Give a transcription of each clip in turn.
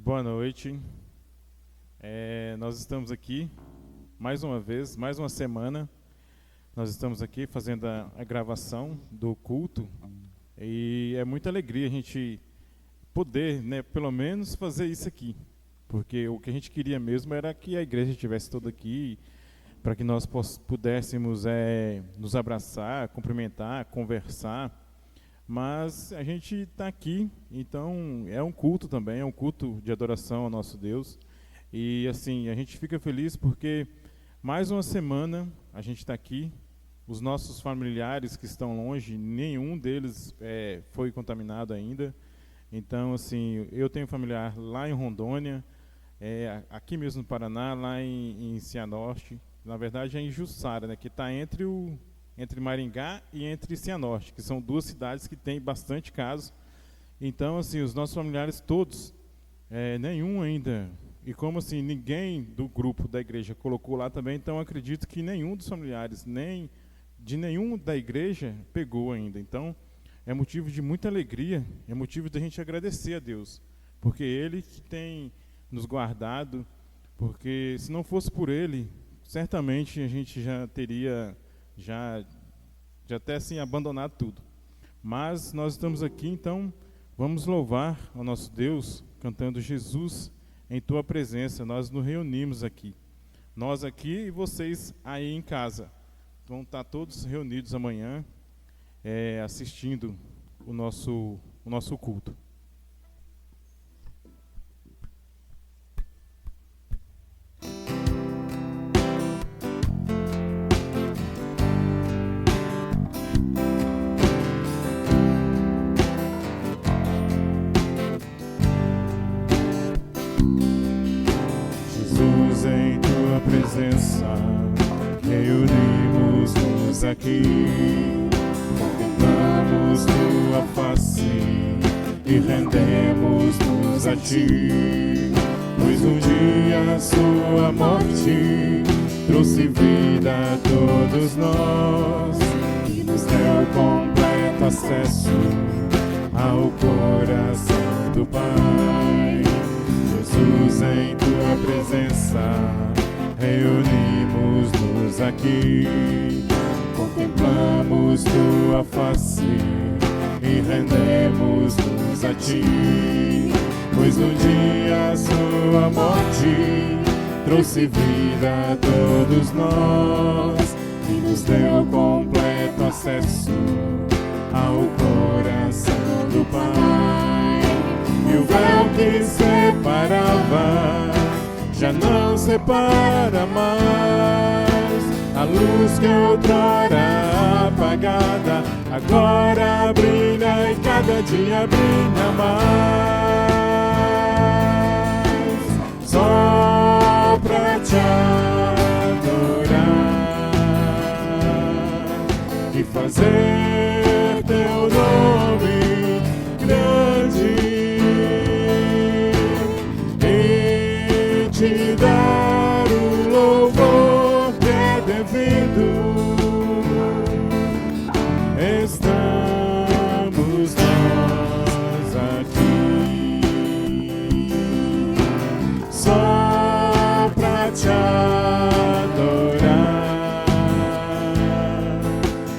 Boa noite. Nós estamos aqui mais uma vez, mais uma semana. Nós estamos aqui fazendo a gravação do culto e é muita alegria a gente poder, né, pelo menos fazer isso aqui, porque o que a gente queria mesmo era que a igreja estivesse toda aqui para que nós pudéssemos nos abraçar, cumprimentar, conversar. Mas a gente está aqui, então é um culto também, é um culto de adoração ao nosso Deus. E assim, a gente fica feliz porque mais uma semana a gente está aqui. Os nossos familiares que estão longe, nenhum deles foi contaminado ainda. Então, assim, eu tenho familiar lá em Rondônia, aqui mesmo no Paraná, lá em Cianorte. Na verdade é em Jussara, né, que está entre Maringá e entre Cianorte, que são duas cidades que têm bastante casos. Então, assim, os nossos familiares todos, nenhum ainda, e como assim, ninguém do grupo da igreja colocou lá também, então acredito que nenhum dos familiares, nem de nenhum da igreja, pegou ainda. Então, é motivo de muita alegria, é motivo da gente agradecer a Deus, porque Ele que tem nos guardado, porque se não fosse por Ele, certamente a gente já teria já até assim abandonado tudo. Mas nós estamos aqui, então vamos louvar ao nosso Deus cantando Jesus em tua presença. Nós nos reunimos aqui, nós aqui e vocês aí em casa vão estar todos reunidos amanhã, assistindo o nosso culto. Presença, reunimos-nos aqui, contemplamos tua face e rendemos-nos a ti, pois um dia a sua morte trouxe vida a todos nós e nos deu completo acesso ao coração do Pai. Jesus, em tua presença reunimos-nos aqui, contemplamos tua face e rendemos-nos a ti, pois um dia a sua morte trouxe vida a todos nós e nos deu completo acesso ao coração do Pai. E o véu que separava já não separa mais, a luz que outrora apagada agora brilha e cada dia brilha mais. Só pra te adorar e fazer teu nome grande, te dar o louvor que é devido. Estamos nós aqui só pra te adorar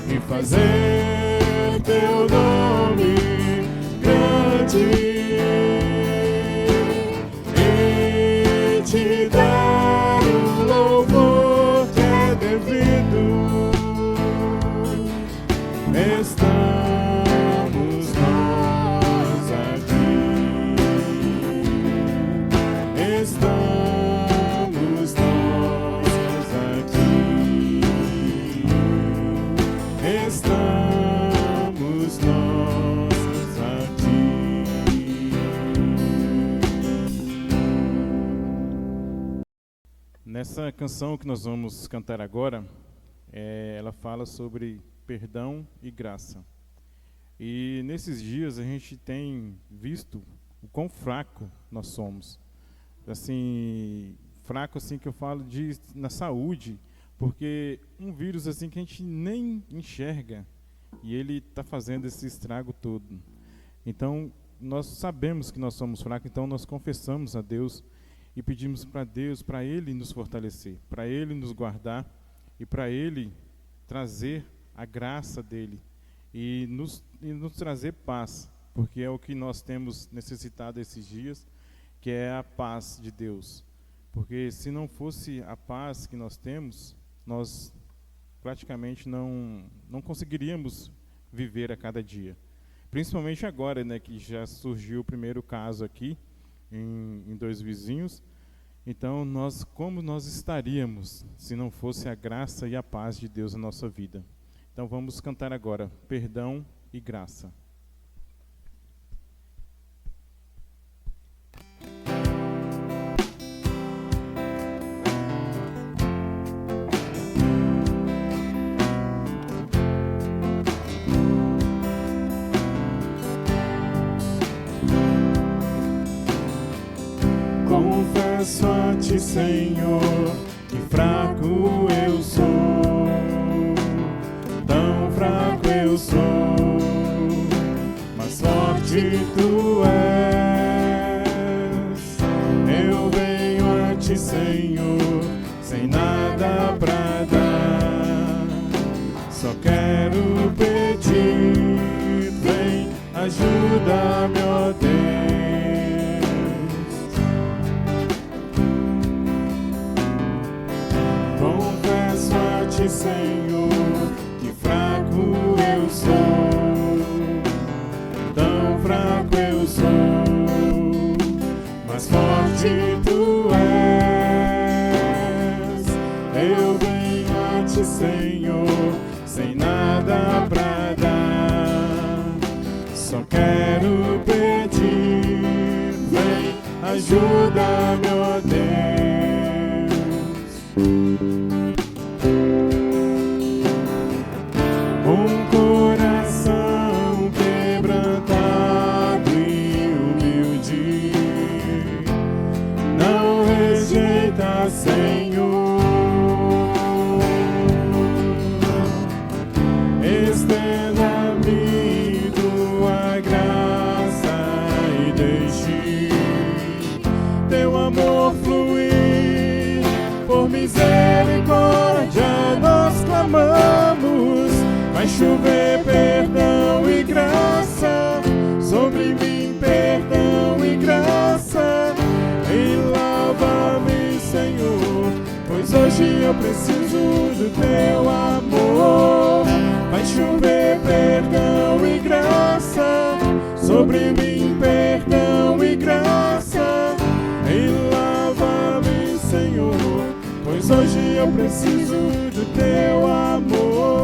e fazer teu nome grande, te dar o louvor que é devido. Estamos nós aqui, estamos nós aqui, estamos nós aqui. Nessa canção que nós vamos cantar agora, ela fala sobre perdão e graça. E nesses dias a gente tem visto o quão fraco nós somos. Assim, fraco assim que eu falo na saúde, porque um vírus assim que a gente nem enxerga e ele está fazendo esse estrago todo. Então, nós sabemos que nós somos fracos, então nós confessamos a Deus e pedimos para Deus, para Ele nos fortalecer, para Ele nos guardar e para Ele trazer a graça dEle e nos trazer paz, porque é o que nós temos necessitado esses dias, que é a paz de Deus. Porque se não fosse a paz que nós temos, nós praticamente não conseguiríamos viver a cada dia. Principalmente agora, né, que já surgiu o primeiro caso aqui, em 2 vizinhos. Então, como nós estaríamos se não fosse a graça e a paz de Deus na nossa vida? Então, vamos cantar agora, Perdão e Graça. Confesso a Ti, Senhor, que fraco eu sou, tão fraco eu sou, mas forte Tu és. Eu venho a Ti, Senhor, sem nada pra dar, só quero pedir, vem, ajuda-me, ó Deus. Senhor, que fraco eu sou, tão fraco eu sou, mas forte Tu és. Eu venho a Ti, Senhor, sem nada pra dar, só quero pedir, vem, ajuda-me, ó Deus. Senhor, estenda-me Tua graça e deixe Teu amor fluir. Por misericórdia nós clamamos, vai chover perdão e graça sobre mim, perdão e graça, e lava-me, Senhor, pois hoje eu preciso do Teu amor. Vai chover perdão e graça sobre mim, perdão e graça, e lava-me, Senhor, pois hoje eu preciso do Teu amor.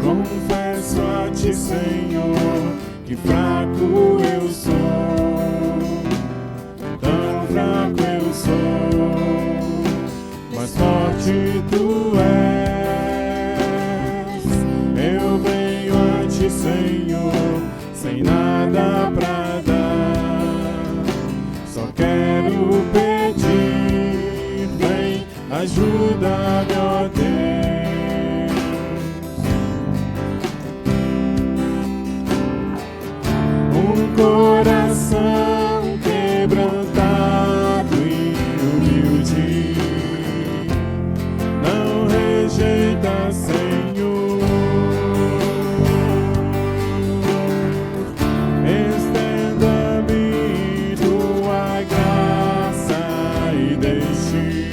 Confesso a Ti, Senhor, que fraco eu sou, tão fraco eu sou, mas forte Tu és. Eu venho a Ti, Senhor, sem nada pra dar, só quero pedir, vem, ajuda-me, ó Deus. Coração quebrantado e humilde, não rejeita, Senhor. Estenda-me Tua graça e deixe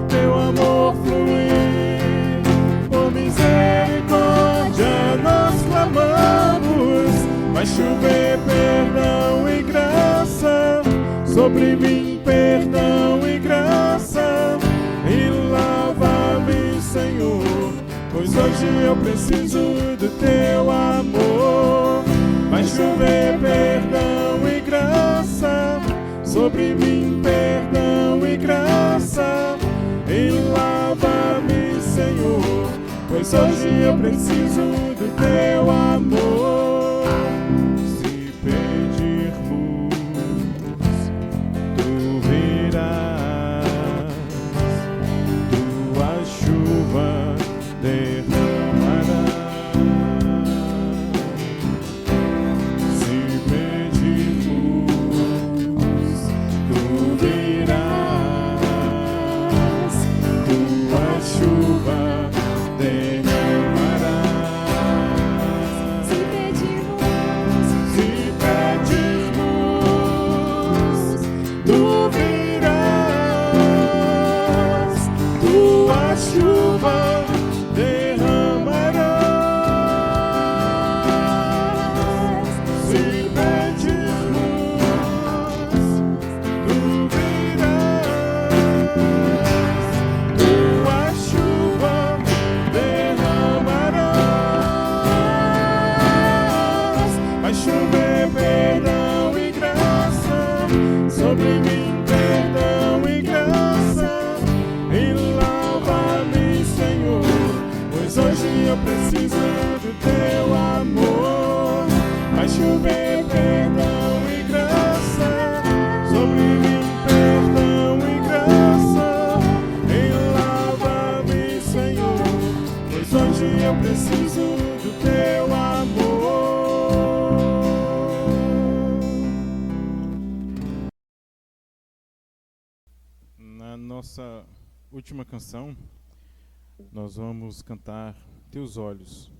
Teu amor fluir. Por misericórdia nós clamamos, vai chover perdão e graça sobre mim, perdão e graça, e lava-me, Senhor, pois hoje eu preciso do Teu amor. Vai chover perdão e graça sobre mim, perdão e graça, e lava-me, Senhor, pois hoje eu preciso do Teu amor. Se nossa última canção, nós vamos cantar Teus Olhos,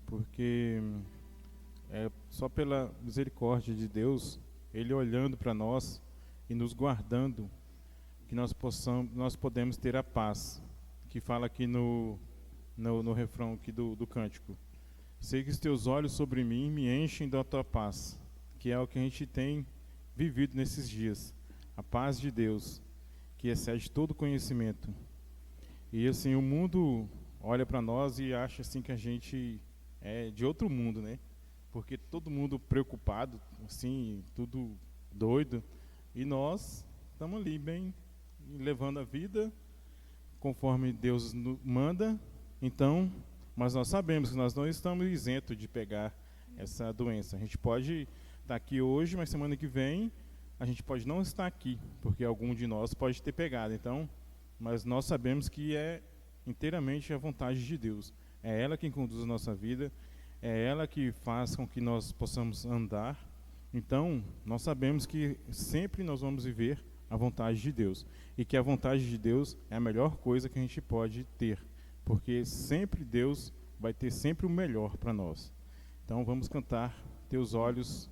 porque é só pela misericórdia de Deus, Ele olhando para nós e nos guardando, que nós podemos ter a paz, que fala aqui no refrão aqui do cântico. Sei que os teus olhos sobre mim me enchem da tua paz, que é o que a gente tem vivido nesses dias. A paz de Deus, que excede todo conhecimento. E assim, o mundo olha para nós e acha assim que a gente é de outro mundo, né? Porque todo mundo preocupado, assim, tudo doido. E nós estamos ali, bem, levando a vida conforme Deus manda. Então, mas nós sabemos que nós não estamos isentos de pegar essa doença. A gente pode estar aqui hoje, mas semana que vem a gente pode não estar aqui, porque algum de nós pode ter pegado. Então, mas nós sabemos que é inteiramente a vontade de Deus. É ela quem conduz a nossa vida, é ela que faz com que nós possamos andar. Então, nós sabemos que sempre nós vamos viver a vontade de Deus. E que a vontade de Deus é a melhor coisa que a gente pode ter. Porque sempre Deus vai ter sempre o melhor para nós. Então vamos cantar Teus olhos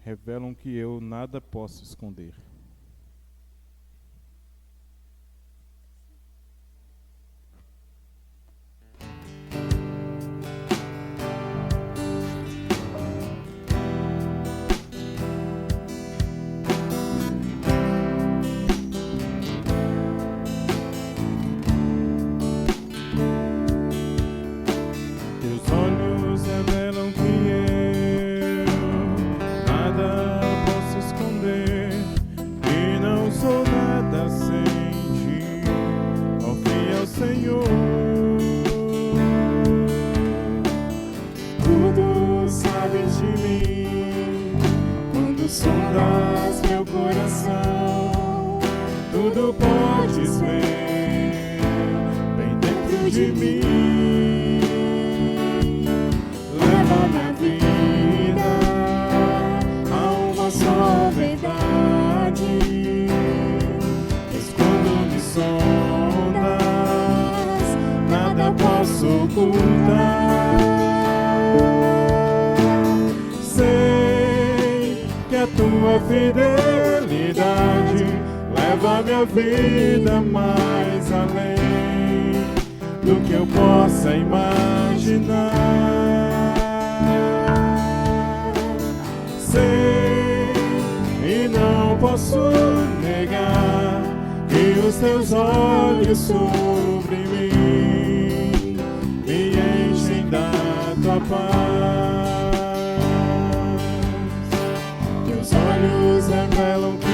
revelam que eu nada posso esconder. Sondas meu coração, tudo podes ver bem dentro de mim. Leva minha vida a uma só verdade, pois quando me sondas, nada posso ocultar. A tua fidelidade leva minha vida mais além do que eu possa imaginar. Sei e não posso negar que os teus olhos sobre mim me enchem da tua paz. Olhos revelam que eu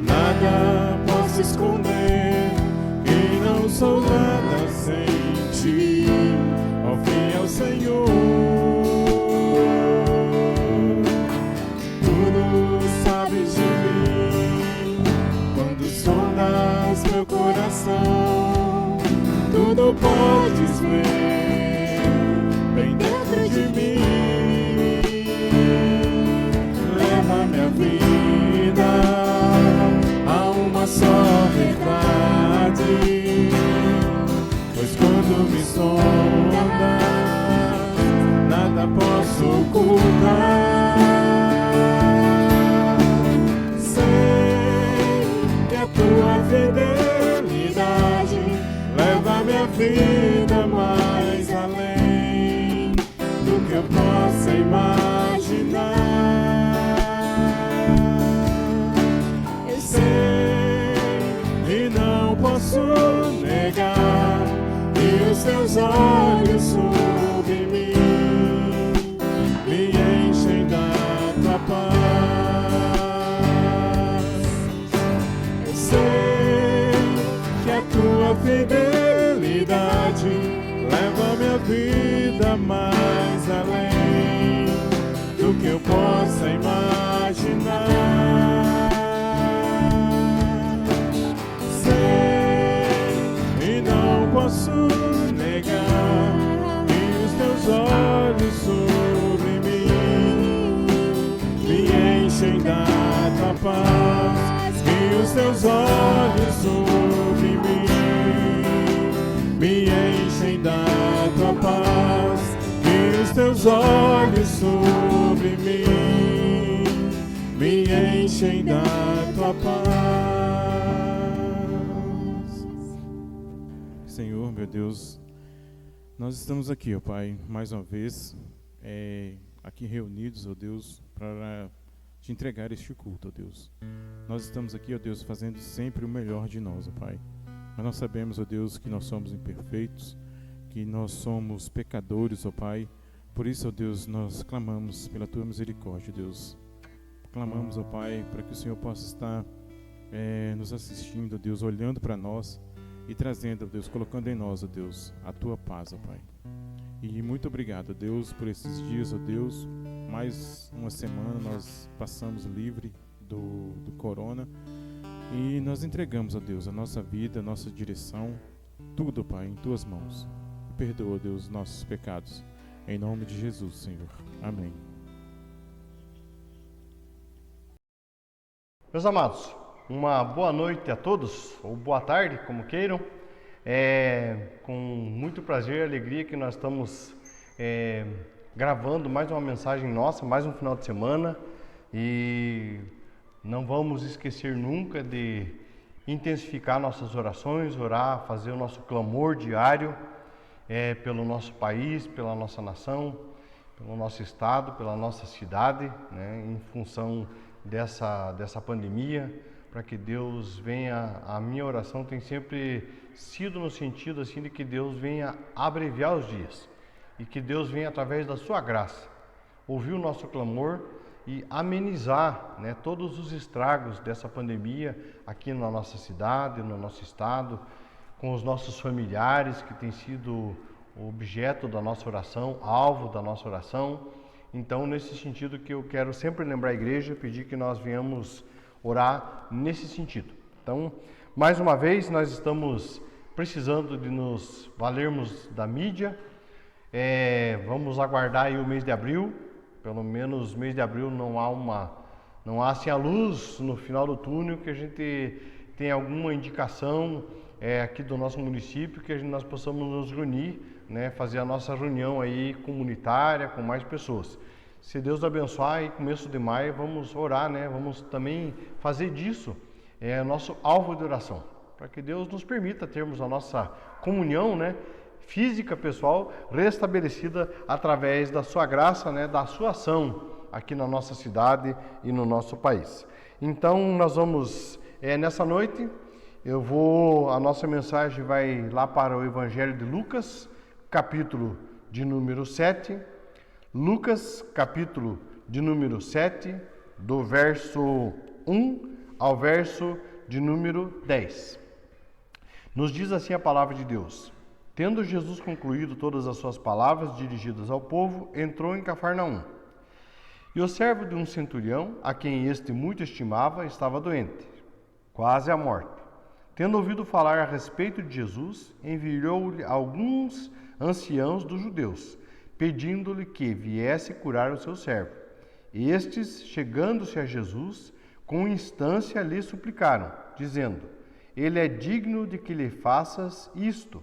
nada posso esconder, que não sou nada sem ti, ó fiel Senhor. Tudo sabes de mim, quando sondas meu coração, tudo podes ver bem dentro de mim. Minha vida a uma só verdade, pois quando me sondas, nada posso ocultar. Sei que a tua fidelidade leva minha vida mais além do que eu possa imaginar. E não posso negar que os teus olhos sobre mim me enchem da tua paz. Eu sei que a tua fidelidade leva minha vida mais além do que eu possa imaginar. Posso negar que os teus olhos sobre mim me enchem da tua paz, que os teus olhos sobre mim me enchem da tua paz, que os teus olhos sobre mim me enchem da tua paz. Senhor, meu Deus, nós estamos aqui, ó Pai, mais uma vez, aqui reunidos, ó Deus, para te entregar este culto, ó Deus. Nós estamos aqui, ó Deus, fazendo sempre o melhor de nós, ó Pai. Mas nós sabemos, ó Deus, que nós somos imperfeitos, que nós somos pecadores, ó Pai. Por isso, ó Deus, nós clamamos pela tua misericórdia, Deus. Clamamos, ó Pai, para que o Senhor possa estar nos assistindo, ó Deus, olhando para nós e trazendo, ó Deus, colocando em nós, ó Deus, a tua paz, ó Pai. E muito obrigado, ó Deus, por esses dias, ó Deus. Mais uma semana nós passamos livre do corona e nós entregamos, ó Deus, a nossa vida, a nossa direção, tudo, Pai, em tuas mãos. Perdoa, Deus, nossos pecados. Em nome de Jesus, Senhor. Amém. Meus amados, uma boa noite a todos, ou boa tarde, como queiram. Com muito prazer e alegria que nós estamos gravando mais uma mensagem nossa, mais um final de semana. E não vamos esquecer nunca de intensificar nossas orações, orar, fazer o nosso clamor diário pelo nosso país, pela nossa nação, pelo nosso estado, pela nossa cidade, né, em função dessa pandemia, para que Deus venha. A minha oração tem sempre sido no sentido assim de que Deus venha abreviar os dias e que Deus venha, através da sua graça, ouvir o nosso clamor e amenizar, né, todos os estragos dessa pandemia aqui na nossa cidade, no nosso estado, com os nossos familiares que têm sido objeto da nossa oração, alvo da nossa oração. Então, nesse sentido que eu quero sempre lembrar a igreja, pedir que nós venhamos orar nesse sentido. Então, mais uma vez, nós estamos precisando de nos valermos da mídia. Vamos aguardar aí o mês de abril. Pelo menos no mês de abril não há assim a luz no final do túnel, que a gente tem alguma indicação aqui do nosso município, que nós possamos nos reunir, né, fazer a nossa reunião aí comunitária com mais pessoas. Se Deus abençoar, em começo de maio vamos orar, né? Vamos também fazer disso nosso alvo de oração, para que Deus nos permita termos a nossa comunhão, né, física, pessoal, restabelecida através da sua graça, né, da sua ação aqui na nossa cidade e no nosso país. Então, nós vamos, nessa noite, a nossa mensagem vai lá para o Evangelho de Lucas, capítulo de número 7, Lucas, capítulo de número 7, do verso 1 ao verso de número 10. Nos diz assim a palavra de Deus: Tendo Jesus concluído todas as suas palavras dirigidas ao povo, entrou em Cafarnaum. E o servo de um centurião, a quem este muito estimava, estava doente, quase à morte. Tendo ouvido falar a respeito de Jesus, enviou-lhe alguns anciãos dos judeus, pedindo-lhe que viesse curar o seu servo. Estes, chegando-se a Jesus, com instância lhe suplicaram, dizendo: Ele é digno de que lhe faças isto,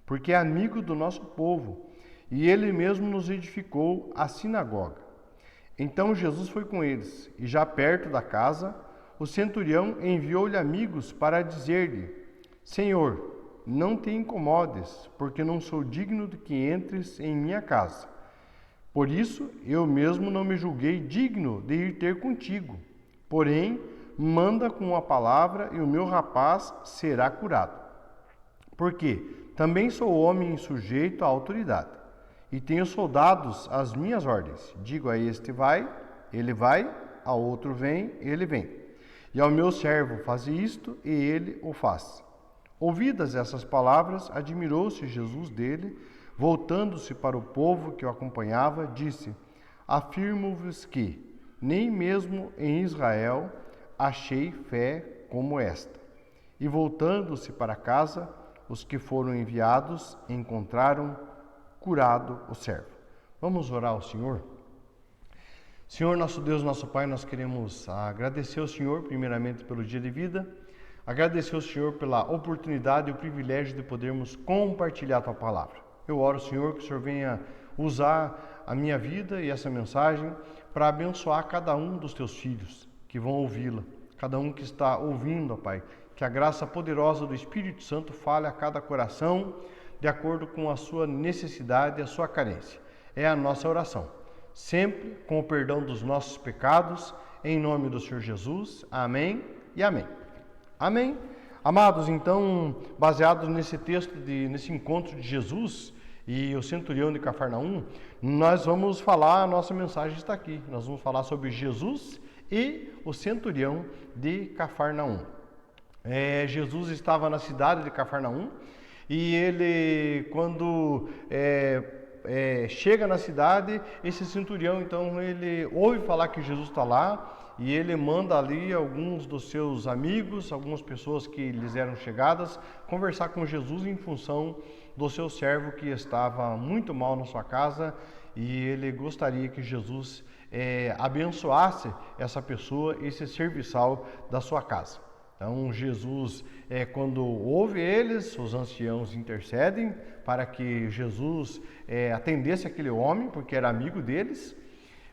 porque é amigo do nosso povo, e ele mesmo nos edificou a sinagoga. Então Jesus foi com eles, e já perto da casa, o centurião enviou-lhe amigos para dizer-lhe: Senhor, não te incomodes, porque não sou digno de que entres em minha casa. Por isso, eu mesmo não me julguei digno de ir ter contigo. Porém, manda com a palavra e o meu rapaz será curado. Porque também sou homem sujeito à autoridade, e tenho soldados às minhas ordens. Digo a este vai, ele vai, a outro vem, ele vem. E ao meu servo faze isto, e ele o faz. Ouvidas essas palavras, admirou-se Jesus dele, voltando-se para o povo que o acompanhava, disse: Afirmo-vos que, nem mesmo em Israel, achei fé como esta. E voltando-se para casa, os que foram enviados encontraram curado o servo. Vamos orar ao Senhor? Senhor, nosso Deus, nosso Pai, nós queremos agradecer ao Senhor, primeiramente, pelo dia de vida, agradecer ao Senhor pela oportunidade e o privilégio de podermos compartilhar a Tua palavra. Eu oro, Senhor, que o Senhor venha usar a minha vida e essa mensagem para abençoar cada um dos Teus filhos que vão ouvi-la, cada um que está ouvindo, ó Pai, que a graça poderosa do Espírito Santo fale a cada coração de acordo com a sua necessidade e a sua carência. É a nossa oração, sempre com o perdão dos nossos pecados, em nome do Senhor Jesus. Amém e amém. Amém. Amados, então, baseados nesse texto, nesse encontro de Jesus e o centurião de Cafarnaum, nós vamos falar, a nossa mensagem está aqui, nós vamos falar sobre Jesus e o centurião de Cafarnaum. Jesus estava na cidade de Cafarnaum e ele, quando chega na cidade, esse centurião, então, ele ouve falar que Jesus está lá e ele manda ali alguns dos seus amigos, algumas pessoas que lhes eram chegadas, conversar com Jesus em função do seu servo que estava muito mal na sua casa e ele gostaria que Jesus abençoasse essa pessoa, esse serviçal da sua casa. Então, Jesus, quando ouve eles, os anciãos intercedem para que Jesus atendesse aquele homem, porque era amigo deles,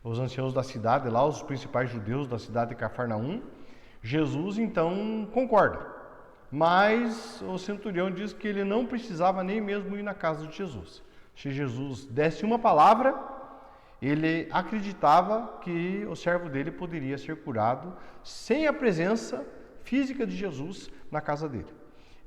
os anciãos da cidade lá, os principais judeus da cidade de Cafarnaum. Jesus, então, concorda, mas o centurião diz que ele não precisava nem mesmo ir na casa de Jesus. Se Jesus desse uma palavra, ele acreditava que o servo dele poderia ser curado sem a presença física de Jesus na casa dele.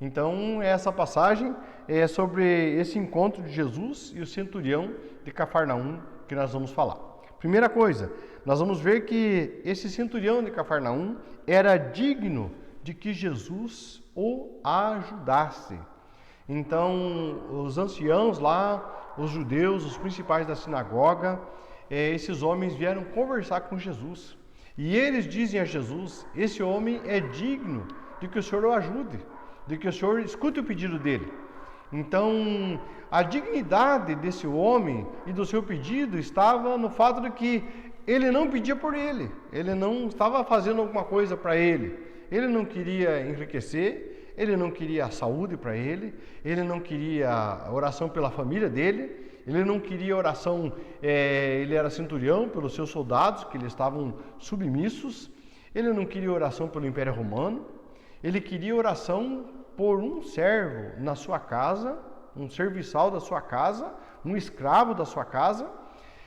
Então, essa passagem é sobre esse encontro de Jesus e o centurião de Cafarnaum que nós vamos falar. Primeira coisa, nós vamos ver que esse centurião de Cafarnaum era digno de que Jesus o ajudasse. Então, os anciãos lá, os judeus, os principais da sinagoga, esses homens vieram conversar com Jesus. E eles dizem a Jesus, esse homem é digno de que o Senhor o ajude, de que o Senhor escute o pedido dele. Então, a dignidade desse homem e do seu pedido estava no fato de que ele não pedia por ele não estava fazendo alguma coisa para ele não queria enriquecer, ele não queria saúde para ele não queria oração pela família dele, ele não queria oração, ele era centurião pelos seus soldados, que eles estavam submissos, ele não queria oração pelo Império Romano, ele queria oração por um servo na sua casa, um serviçal da sua casa, um escravo da sua casa,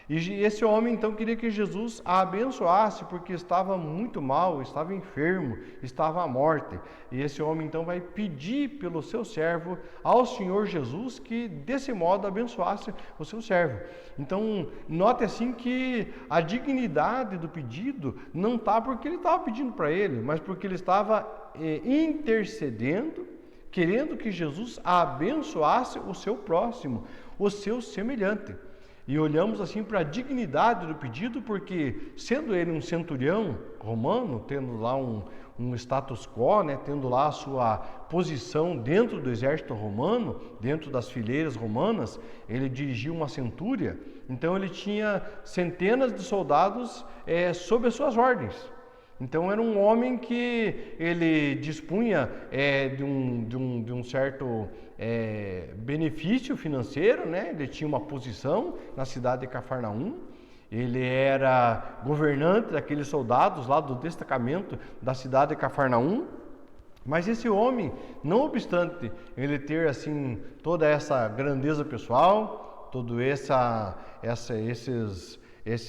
e esse homem então queria que Jesus a abençoasse, porque estava muito mal, estava enfermo, estava à morte. E esse homem então vai pedir pelo seu servo ao Senhor Jesus que desse modo abençoasse o seu servo. Então, note assim que a dignidade do pedido não está porque ele estava pedindo para ele, mas porque ele estava intercedendo, querendo que Jesus abençoasse o seu próximo, o seu semelhante. E olhamos assim para a dignidade do pedido, porque sendo ele um centurião romano, tendo lá um status quo, tendo lá a sua posição dentro do exército romano, dentro das fileiras romanas, ele dirigia uma centúria, então ele tinha centenas de soldados sob as suas ordens. Então era um homem que ele dispunha de um certo benefício financeiro, ele tinha uma posição na cidade de Cafarnaum, ele era governante daqueles soldados lá do destacamento da cidade de Cafarnaum, mas esse homem, não obstante ele ter assim toda essa grandeza pessoal, todo esse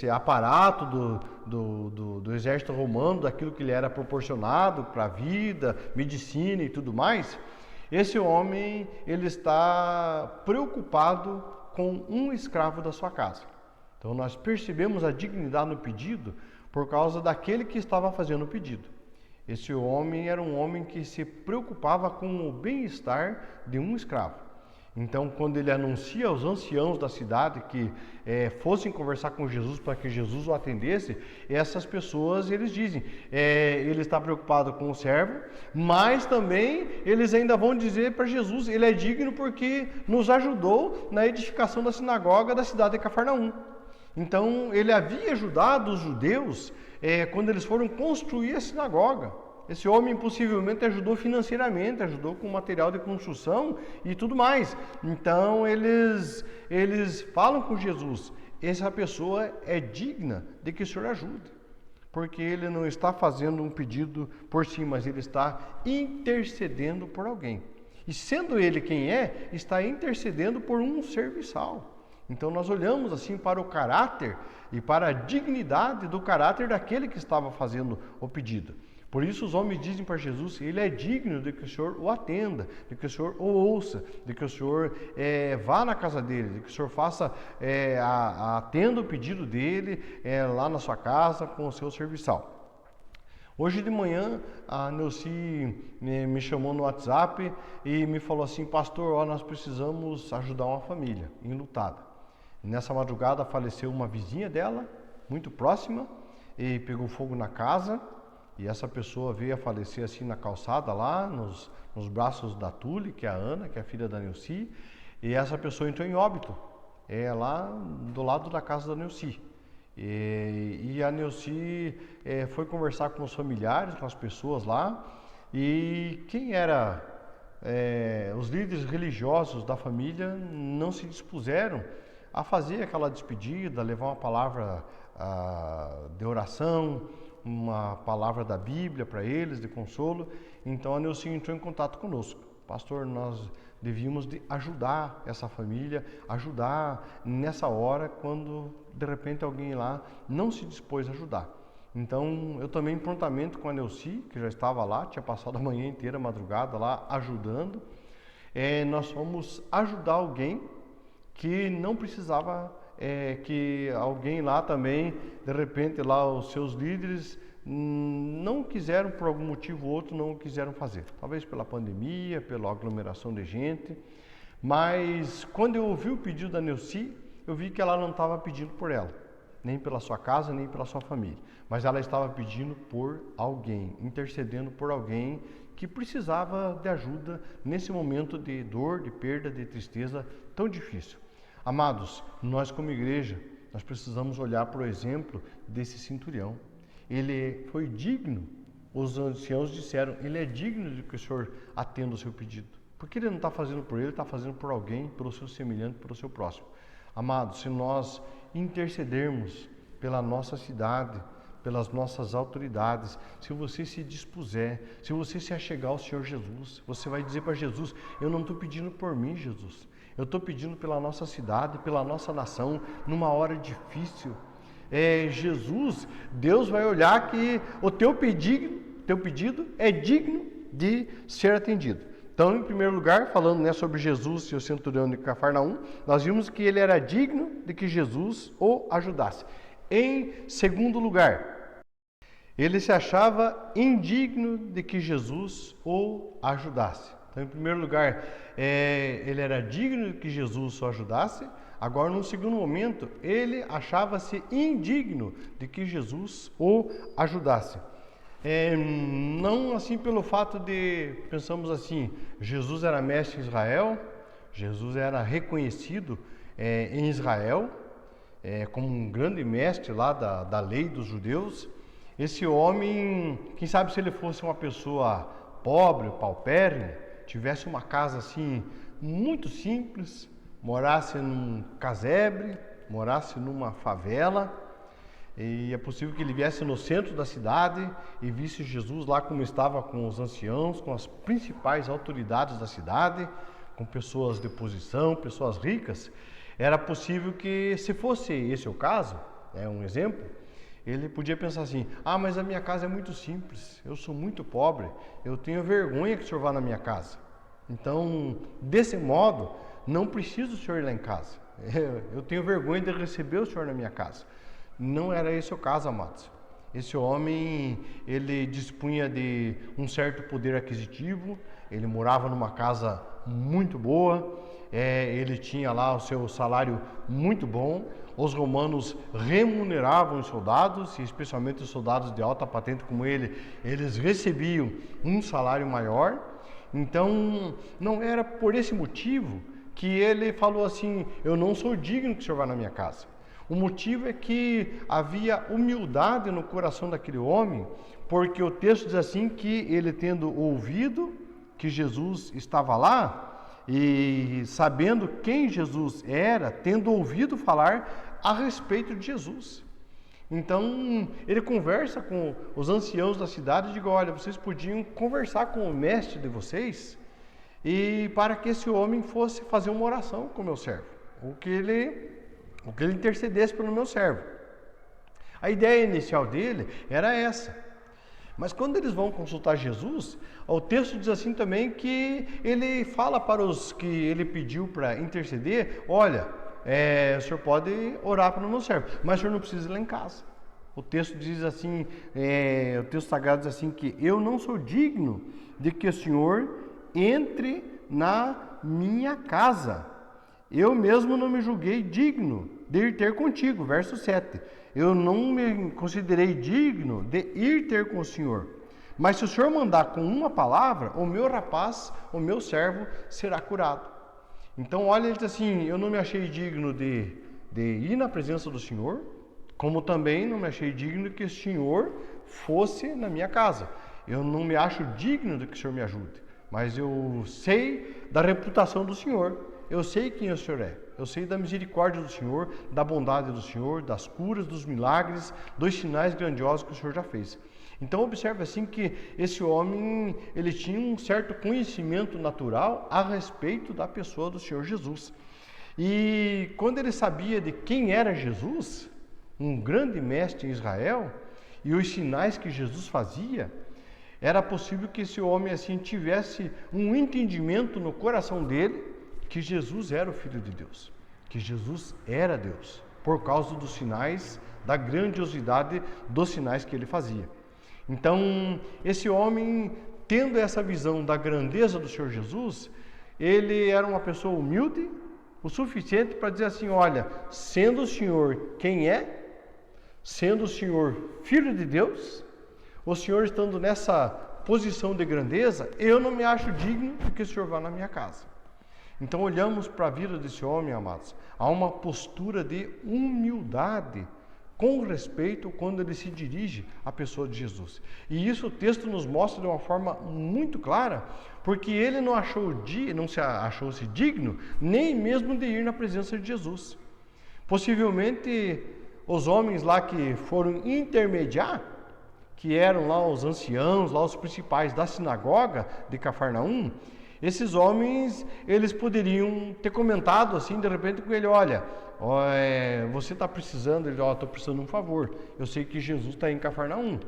aparato do exército romano, daquilo que lhe era proporcionado para a vida, medicina e tudo mais, esse homem, ele está preocupado com um escravo da sua casa. Então, nós percebemos a dignidade no pedido por causa daquele que estava fazendo o pedido. Esse homem era um homem que se preocupava com o bem-estar de um escravo. Então, quando ele anuncia aos anciãos da cidade que fossem conversar com Jesus para que Jesus o atendesse, essas pessoas, eles dizem, ele está preocupado com o servo, mas também eles ainda vão dizer para Jesus, ele é digno porque nos ajudou na edificação da sinagoga da cidade de Cafarnaum. Então, ele havia ajudado os judeus quando eles foram construir a sinagoga. Esse homem possivelmente ajudou financeiramente, ajudou com material de construção e tudo mais. Então eles falam com Jesus, essa pessoa é digna de que o Senhor ajude. Porque ele não está fazendo um pedido por si, mas ele está intercedendo por alguém. E sendo ele quem é, está intercedendo por um serviçal. Então nós olhamos assim para o caráter e para a dignidade do caráter daquele que estava fazendo o pedido. Por isso os homens dizem para Jesus, ele é digno de que o Senhor o atenda, de que o Senhor o ouça, de que o Senhor vá na casa dele, de que o Senhor faça, atenda o pedido dele lá na sua casa com o seu serviçal. Hoje de manhã a Neuci me chamou no WhatsApp e me falou assim, pastor, nós precisamos ajudar uma família enlutada. Nessa madrugada faleceu uma vizinha dela, muito próxima, e pegou fogo na casa. E essa pessoa veio a falecer assim na calçada lá, nos braços da Tule, que é a Ana, que é a filha da Neuci. E essa pessoa entrou em óbito, lá do lado da casa da Neuci. E a Neuci foi conversar com os familiares, com as pessoas lá. E quem era os líderes religiosos da família não se dispuseram a fazer aquela despedida, levar uma palavra de oração, uma palavra da Bíblia para eles, de consolo. Então a Neuci entrou em contato conosco. Pastor, nós devíamos de ajudar essa família, ajudar nessa hora quando de repente alguém lá não se dispôs a ajudar. Então eu também prontamente com a Neuci, que já estava lá, tinha passado a manhã inteira, a madrugada lá ajudando. Nós fomos ajudar alguém que não precisava, que alguém lá também, de repente lá os seus líderes não quiseram, por algum motivo ou outro, não quiseram fazer. Talvez pela pandemia, pela aglomeração de gente. Mas quando eu ouvi o pedido da Neuci, eu vi que ela não estava pedindo por ela, nem pela sua casa, nem pela sua família. Mas ela estava pedindo por alguém, intercedendo por alguém que precisava de ajuda nesse momento de dor, de perda, de tristeza tão difícil. Amados, nós como igreja, nós precisamos olhar para o exemplo desse centurião. Ele foi digno, os anciãos disseram, ele é digno de que o Senhor atenda o seu pedido. Porque ele não está fazendo por ele, está fazendo por alguém, pelo seu semelhante, pelo seu próximo. Amados, se nós intercedermos pela nossa cidade, pelas nossas autoridades, se você se dispuser, se você se achegar ao Senhor Jesus, você vai dizer para Jesus, eu não estou pedindo por mim, Jesus. Eu estou pedindo pela nossa cidade, pela nossa nação, numa hora difícil. Jesus, Deus vai olhar que o teu pedido é digno de ser atendido. Então, em primeiro lugar, falando sobre Jesus e o centurião de Cafarnaum, nós vimos que ele era digno de que Jesus o ajudasse. Em segundo lugar, ele se achava indigno de que Jesus o ajudasse. Então, em primeiro lugar, ele era digno de que Jesus o ajudasse. Agora, num segundo momento, ele achava-se indigno de que Jesus o ajudasse. Não assim pelo fato de, pensamos assim, Jesus era mestre em Israel, Jesus era reconhecido em Israel como um grande mestre lá da lei dos judeus. Esse homem, quem sabe se ele fosse uma pessoa pobre, paupérrima, tivesse uma casa assim muito simples, morasse num casebre, morasse numa favela, e é possível que ele viesse no centro da cidade e visse Jesus lá como estava com os anciãos, com as principais autoridades da cidade, com pessoas de posição, pessoas ricas. Era possível que, se fosse esse o caso, um exemplo, ele podia pensar assim, mas a minha casa é muito simples, eu sou muito pobre, eu tenho vergonha que o senhor vá na minha casa. Então, desse modo, não preciso o senhor ir lá em casa. Eu tenho vergonha de receber o senhor na minha casa. Não era esse o caso, amados. Esse homem, ele dispunha de um certo poder aquisitivo, ele morava numa casa muito boa, ele tinha lá o seu salário muito bom. Os romanos remuneravam os soldados, e especialmente os soldados de alta patente como ele, eles recebiam um salário maior. Então, não era por esse motivo que ele falou assim, eu não sou digno que o senhor vá na minha casa. O motivo é que havia humildade no coração daquele homem, porque o texto diz assim que ele, tendo ouvido que Jesus estava lá e sabendo quem Jesus era, tendo ouvido falar a respeito de Jesus. Então, ele conversa com os anciãos da cidade e diz: olha, vocês podiam conversar com o mestre de vocês e para que esse homem fosse fazer uma oração com o meu servo, ou que ele intercedesse pelo meu servo. A ideia inicial dele era essa. Mas quando eles vão consultar Jesus, o texto diz assim também que ele fala para os que ele pediu para interceder: olha, o senhor pode orar para o meu servo, mas o senhor não precisa ir lá em casa. O texto diz assim, o texto sagrado diz assim que eu não sou digno de que o senhor entre na minha casa. Eu mesmo não me julguei digno de ir ter contigo. Verso 7. Eu não me considerei digno de ir ter com o Senhor. Mas se o Senhor mandar com uma palavra, o meu rapaz, o meu servo, será curado. Então, olha, ele diz assim: eu não me achei digno de ir na presença do Senhor, como também não me achei digno de que o Senhor fosse na minha casa. Eu não me acho digno de que o Senhor me ajude, mas eu sei da reputação do Senhor. Eu sei quem o Senhor é, eu sei da misericórdia do Senhor, da bondade do Senhor, das curas, dos milagres, dos sinais grandiosos que o Senhor já fez. Então observe assim que esse homem, ele tinha um certo conhecimento natural a respeito da pessoa do Senhor Jesus. E quando ele sabia de quem era Jesus, um grande mestre em Israel, e os sinais que Jesus fazia, era possível que esse homem assim tivesse um entendimento no coração dele que Jesus era o Filho de Deus, que Jesus era Deus, por causa dos sinais, da grandiosidade dos sinais que ele fazia. Então, esse homem, tendo essa visão da grandeza do Senhor Jesus, ele era uma pessoa humilde, o suficiente para dizer assim: olha, sendo o Senhor quem é, sendo o Senhor Filho de Deus, o Senhor estando nessa posição de grandeza, eu não me acho digno de que o Senhor vá na minha casa. Então olhamos para a vida desse homem, amados, há uma postura de humildade com respeito quando ele se dirige à pessoa de Jesus. E isso o texto nos mostra de uma forma muito clara, porque ele não se achou-se digno nem mesmo de ir na presença de Jesus. Possivelmente os homens lá que foram intermediar, que eram lá os anciãos, lá os principais da sinagoga de Cafarnaum, esses homens, eles poderiam ter comentado assim, de repente com ele: olha, você está precisando? Ele: estou precisando de um favor. Eu sei que Jesus está em Cafarnaum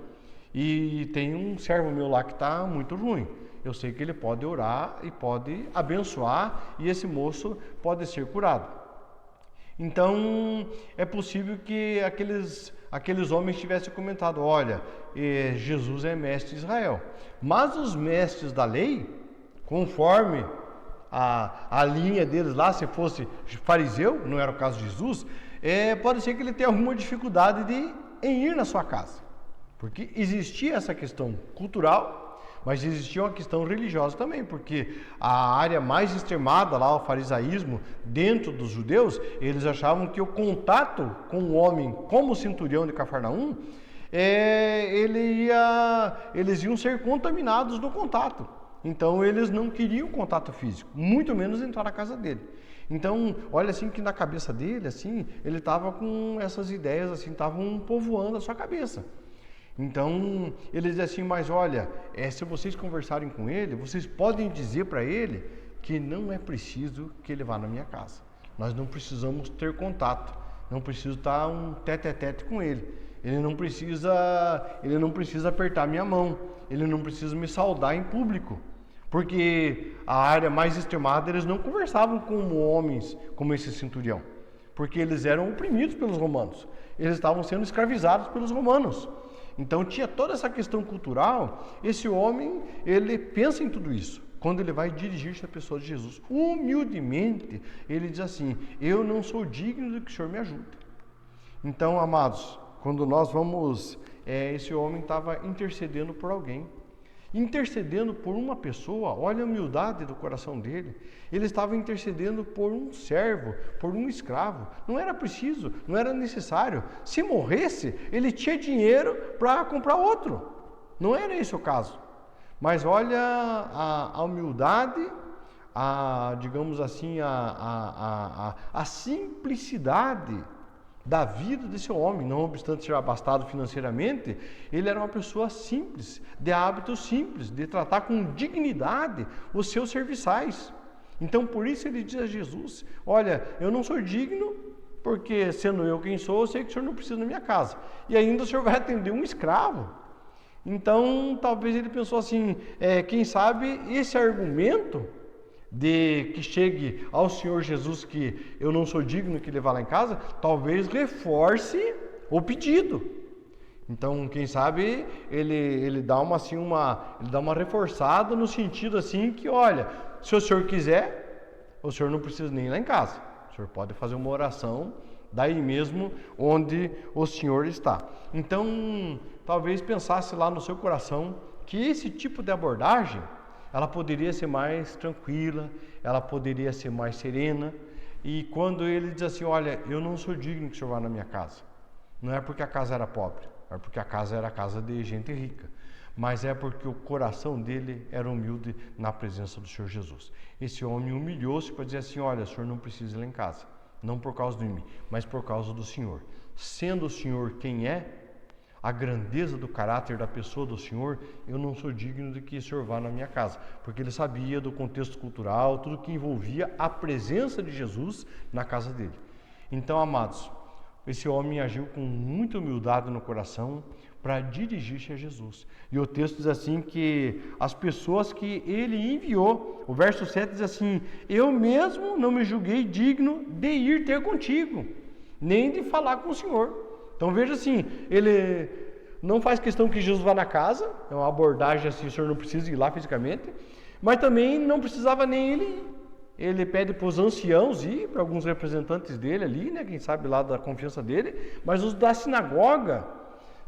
e tem um servo meu lá que está muito ruim. Eu sei que ele pode orar e pode abençoar e esse moço pode ser curado. Então, é possível que aqueles homens tivessem comentado: olha, Jesus é mestre de Israel. Mas os mestres da lei, conforme a linha deles lá, se fosse fariseu, não era o caso de Jesus, pode ser que ele tenha alguma dificuldade em ir na sua casa. Porque existia essa questão cultural, mas existia uma questão religiosa também, porque a área mais extremada lá, o farisaísmo, dentro dos judeus, eles achavam que o contato com o homem como o centurião de Cafarnaum, eles iam ser contaminados no contato. Então eles não queriam contato físico, muito menos entrar na casa dele. Então, olha assim que na cabeça dele, assim, ele estava com essas ideias, assim, estavam povoando a sua cabeça. Então, ele diz assim: mas olha, se vocês conversarem com ele, vocês podem dizer para ele que não é preciso que ele vá na minha casa. Nós não precisamos ter contato, não preciso estar um tete-a-tete com ele. Ele não precisa apertar minha mão, ele não precisa me saudar em público. Porque a área mais extremada, eles não conversavam com homens como esse centurião, porque eles eram oprimidos pelos romanos, eles estavam sendo escravizados pelos romanos. Então tinha toda essa questão cultural. Esse homem, ele pensa em tudo isso quando ele vai dirigir-se à pessoa de Jesus. Humildemente, ele diz assim: eu não sou digno de que o Senhor me ajude. Então, amados, quando nós vamos, esse homem estava intercedendo por alguém. intercedendo por uma pessoa. Olha a humildade do coração dele. Ele estava intercedendo por um servo, por um escravo. Não era preciso, não era necessário. Se morresse, ele tinha dinheiro para comprar outro. Não era esse o caso. Mas olha a humildade, digamos assim, a simplicidade da vida desse homem. Não obstante ser abastado financeiramente, ele era uma pessoa simples, de hábitos simples, de tratar com dignidade os seus serviçais. Então, por isso ele diz a Jesus: olha, eu não sou digno, porque sendo eu quem sou, eu sei que o senhor não precisa da minha casa. E ainda o senhor vai atender um escravo. Então, talvez ele pensou assim, quem sabe esse argumento de que chegue ao Senhor Jesus que eu não sou digno que levar lá em casa, talvez reforce o pedido. Então, quem sabe ele dá uma reforçada no sentido assim que, olha, se o senhor quiser, o senhor não precisa nem ir lá em casa. O senhor pode fazer uma oração daí mesmo onde o senhor está. Então, talvez pensasse lá no seu coração que esse tipo de abordagem, ela poderia ser mais tranquila, ela poderia ser mais serena. E quando ele diz assim, olha, eu não sou digno que o senhor vá na minha casa. Não é porque a casa era pobre, é porque a casa era casa de gente rica. Mas é porque o coração dele era humilde na presença do Senhor Jesus. Esse homem humilhou-se para dizer assim, olha, o senhor não precisa ir lá em casa. Não por causa de mim, mas por causa do Senhor. Sendo o Senhor quem é, a grandeza do caráter da pessoa do Senhor, eu não sou digno de que o Senhor vá na minha casa. Porque ele sabia do contexto cultural, tudo que envolvia a presença de Jesus na casa dele. Então, amados, esse homem agiu com muita humildade no coração para dirigir-se a Jesus. E o texto diz assim que as pessoas que ele enviou, o verso 7 diz assim, eu mesmo não me julguei digno de ir ter contigo, nem de falar com o Senhor. Então veja assim, ele não faz questão que Jesus vá na casa, é uma abordagem assim, o Senhor não precisa ir lá fisicamente, mas também não precisava nem ele ir. Ele pede para os anciãos ir, para alguns representantes dele ali, né, quem sabe lá da confiança dele, mas os da sinagoga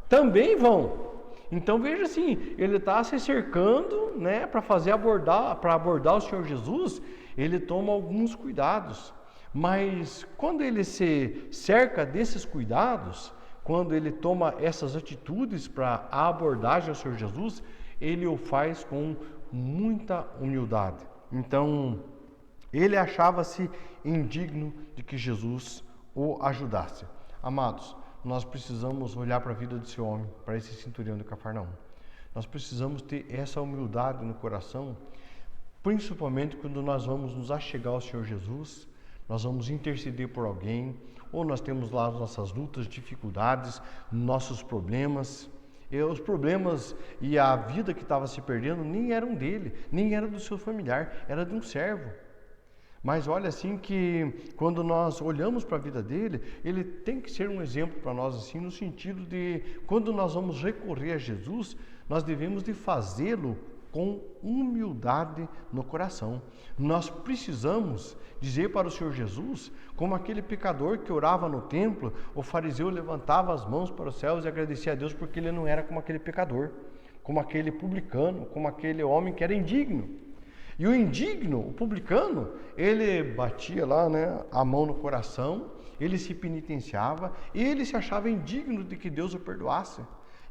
também vão. Então veja assim, ele está se cercando, né, para abordar o Senhor Jesus, ele toma alguns cuidados. Mas quando ele se cerca desses cuidados, quando ele toma essas atitudes para a abordagem ao Senhor Jesus, ele o faz com muita humildade. Então, ele achava-se indigno de que Jesus o ajudasse. Amados, nós precisamos olhar para a vida desse homem, para esse centurião de Cafarnaum. Nós precisamos ter essa humildade no coração, principalmente quando nós vamos nos achegar ao Senhor Jesus, nós vamos interceder por alguém, ou nós temos lá as nossas lutas, dificuldades, nossos problemas. E os problemas e a vida que estava se perdendo nem eram dele, nem era do seu familiar, era de um servo. Mas olha assim que quando nós olhamos para a vida dele, ele tem que ser um exemplo para nós assim, no sentido de quando nós vamos recorrer a Jesus, nós devemos de fazê-lo com humildade no coração. Nós precisamos dizer para o Senhor Jesus, como aquele pecador que orava no templo, o fariseu levantava as mãos para os céus e agradecia a Deus porque ele não era como aquele pecador, como aquele publicano, como aquele homem que era indigno. E o indigno, o publicano, ele batia lá, né, a mão no coração, ele se penitenciava, ele se achava indigno de que Deus o perdoasse.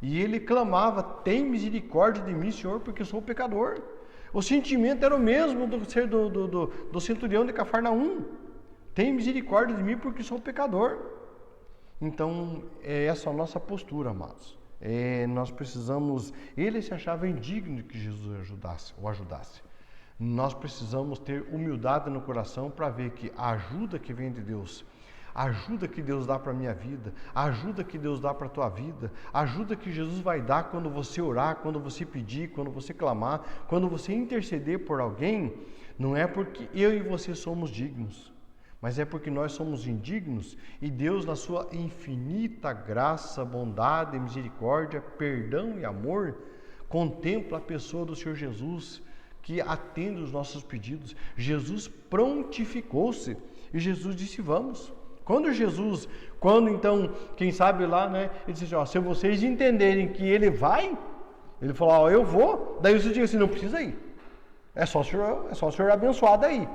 E ele clamava, tem misericórdia de mim, Senhor, porque eu sou pecador. O sentimento era o mesmo do centurião de Cafarnaum. Tem misericórdia de mim porque sou pecador. Então, é essa a nossa postura, amados. Nós precisamos, ele se achava indigno de que Jesus o ajudasse. Nós precisamos ter humildade no coração para ver que a ajuda que vem de Deus, a ajuda que Deus dá para a minha vida, a ajuda que Deus dá para a tua vida, a ajuda que Jesus vai dar quando você orar, quando você pedir, quando você clamar, quando você interceder por alguém, não é porque eu e você somos dignos, mas é porque nós somos indignos e Deus, na sua infinita graça, bondade, misericórdia, perdão e amor, contempla a pessoa do Senhor Jesus, que atende os nossos pedidos. Jesus prontificou-se e Jesus disse, vamos. Quando então, quem sabe lá, né, ele disse assim, ó, se vocês entenderem que ele vai, Ele falou, ó, eu vou, daí você diz assim, não precisa ir. É só o senhor abençoar daí.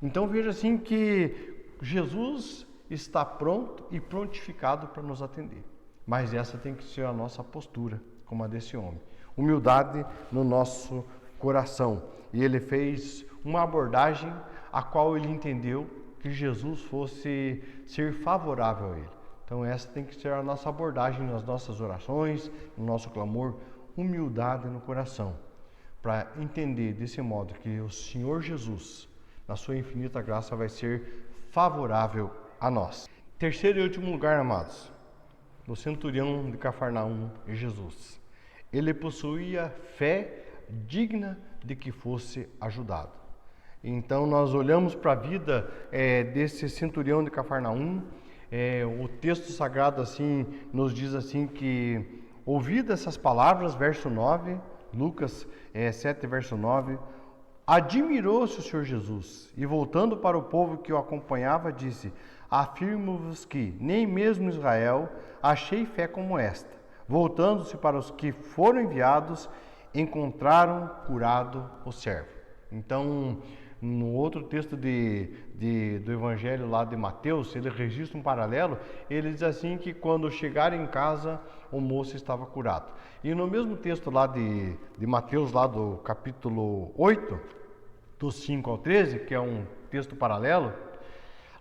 Então veja assim que Jesus está pronto e prontificado para nos atender. Mas essa tem que ser a nossa postura, como a desse homem. Humildade no nosso coração. E ele fez uma abordagem a qual ele entendeu que Jesus fosse ser favorável a ele. Então essa tem que ser a nossa abordagem nas nossas orações, no nosso clamor, humildade no coração, para entender desse modo que o Senhor Jesus, na sua infinita graça, vai ser favorável a nós. Terceiro e último lugar, amados, do centurião de Cafarnaum, Jesus. Ele possuía fé digna de que fosse ajudado. Então nós olhamos para a vida desse centurião de Cafarnaum. O texto sagrado assim nos diz assim que, ouvidas essas palavras, verso 9, Lucas 7, verso 9, admirou-se o Senhor Jesus e, voltando para o povo que o acompanhava, disse: afirmo-vos que nem mesmo em Israel achei fé como esta. Voltando-se para os que foram enviados, encontraram curado o servo. Então, no outro texto do Evangelho lá de Mateus, ele registra um paralelo. Ele diz assim que quando chegaram em casa, o moço estava curado. E no mesmo texto lá de Mateus, lá do capítulo 8, dos 5 ao 13, que é um texto paralelo,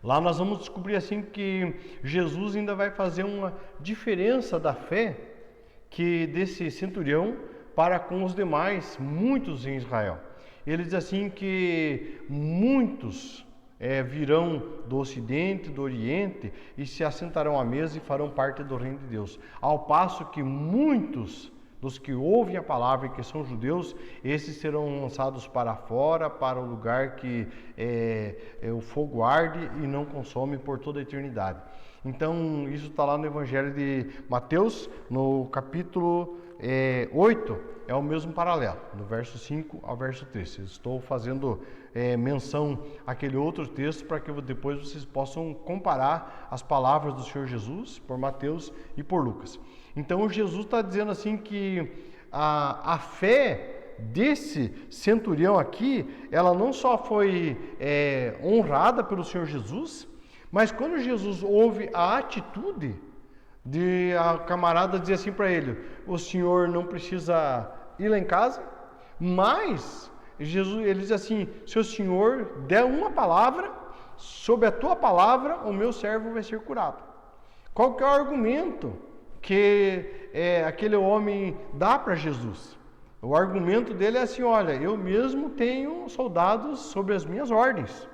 lá nós vamos descobrir assim que Jesus ainda vai fazer uma diferença da fé que desse centurião para com os demais, muitos em Israel. Ele diz assim que muitos virão do Ocidente, do Oriente, e se assentarão à mesa e farão parte do reino de Deus. Ao passo que muitos dos que ouvem a palavra e que são judeus, esses serão lançados para fora, para o lugar que o fogo arde e não consome por toda a eternidade. Então, isso está lá no Evangelho de Mateus, no capítulo 8, é o mesmo paralelo, do verso 5 ao verso 13. Estou fazendo menção àquele outro texto para que depois vocês possam comparar as palavras do Senhor Jesus por Mateus e por Lucas. Então, Jesus está dizendo assim que a fé desse centurião aqui, ela não só foi honrada pelo Senhor Jesus, mas quando Jesus ouve a atitude de a camarada dizer assim para ele: o senhor não precisa ir lá em casa, mas Jesus, ele diz assim: se o senhor der uma palavra, sob a tua palavra, o meu servo vai ser curado. Qual que é o argumento que aquele homem dá para Jesus? O argumento dele é assim: olha, eu mesmo tenho soldados sob as minhas ordens.